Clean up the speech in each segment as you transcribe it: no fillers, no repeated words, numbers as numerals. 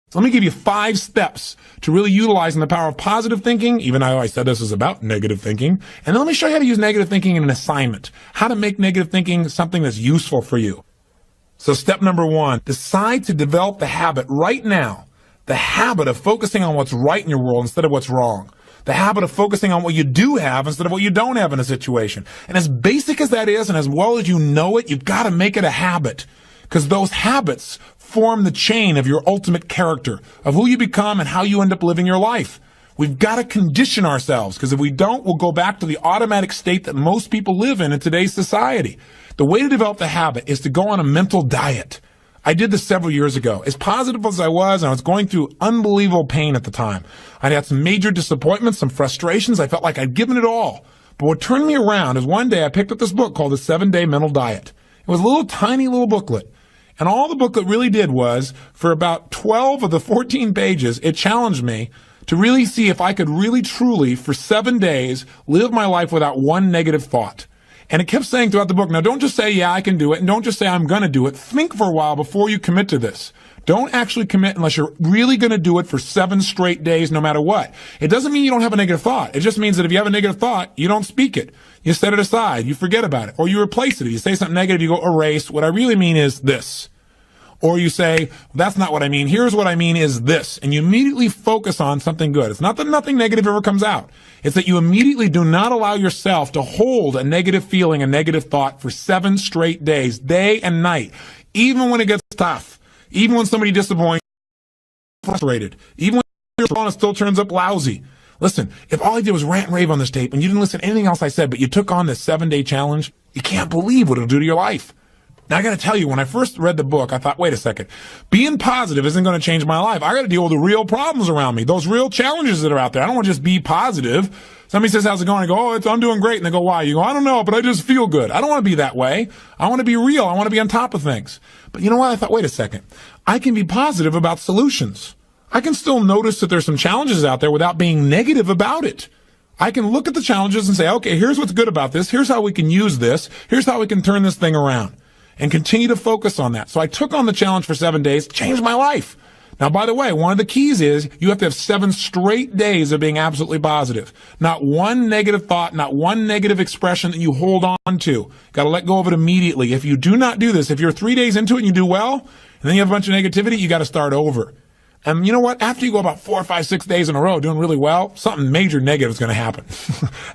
So let me give you 5 steps to really utilizing the power of positive thinking, even though I said this is about negative thinking. And then let me show you how to use negative thinking in an assignment, how to make negative thinking something that's useful for you. So step number 1, decide to develop the habit right now, the habit of focusing on what's right in your world instead of what's wrong. The habit of focusing on what you do have instead of what you don't have in a situation. And as basic as that is, and as well as you know it, you've got to make it a habit. Because those habits form the chain of your ultimate character, of who you become and how you end up living your life. We've got to condition ourselves, because if we don't, we'll go back to the automatic state that most people live in today's society. The way to develop the habit is to go on a mental diet. I did this several years ago. As positive as I was going through unbelievable pain at the time. I'd had some major disappointments, some frustrations. I felt like I'd given it all. But what turned me around is one day I picked up this book called The 7-Day Mental Diet. It was a little tiny little booklet. And all the booklet really did was, for about 12 of the 14 pages, it challenged me to really see if I could really truly, for 7 days, live my life without one negative thought. And it kept saying throughout the book, now don't just say, yeah, I can do it, and don't just say, I'm going to do it. Think for a while before you commit to this. Don't actually commit unless you're really going to do it for 7 straight days, no matter what. It doesn't mean you don't have a negative thought. It just means that if you have a negative thought, you don't speak it. You set it aside. You forget about it. Or you replace it. If you say something negative, you go erase. What I really mean is this. Or you say, that's not what I mean. Here's what I mean is this. And you immediately focus on something good. It's not that nothing negative ever comes out. It's that you immediately do not allow yourself to hold a negative feeling, a negative thought for 7 straight days, day and night. Even when it gets tough. Even when somebody disappoints, frustrated. Even when your response still turns up lousy. Listen, if all I did was rant and rave on this tape and you didn't listen to anything else I said, but you took on this 7-day challenge, you can't believe what it'll do to your life. Now, I got to tell you, when I first read the book, I thought, wait a second. Being positive isn't going to change my life. I got to deal with the real problems around me, those real challenges that are out there. I don't want to just be positive. Somebody says, how's it going? I go, I'm doing great. And they go, why? You go, I don't know, but I just feel good. I don't want to be that way. I want to be real. I want to be on top of things. But you know what? I thought, wait a second. I can be positive about solutions. I can still notice that there's some challenges out there without being negative about it. I can look at the challenges and say, okay, here's what's good about this. Here's how we can use this. Here's how we can turn this thing around. And continue to focus on that. So I took on the challenge for 7 days, changed my life. Now, by the way, one of the keys is you have to have 7 straight days of being absolutely positive. Not one negative thought, not one negative expression that you hold on to. Got to let go of it immediately. If you do not do this, if you're 3 days into it and you do well, and then you have a bunch of negativity, you got to start over. And you know what? After you go about 4, 5, 6 days in a row doing really well, something major negative is going to happen.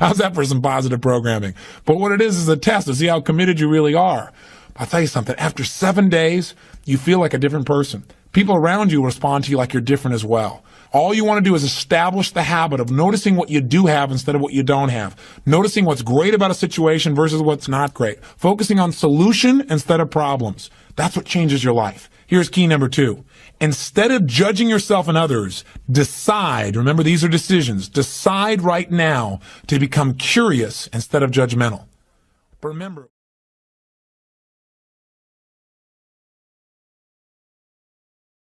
How's that for some positive programming? But what it is a test to see how committed you really are. I'll tell you something. After 7 days, you feel like a different person. People around you respond to you like you're different as well. All you want to do is establish the habit of noticing what you do have instead of what you don't have. Noticing what's great about a situation versus what's not great. Focusing on solution instead of problems. That's what changes your life. Here's key number 2. Instead of judging yourself and others, decide. Remember, these are decisions. Decide right now to become curious instead of judgmental. But remember,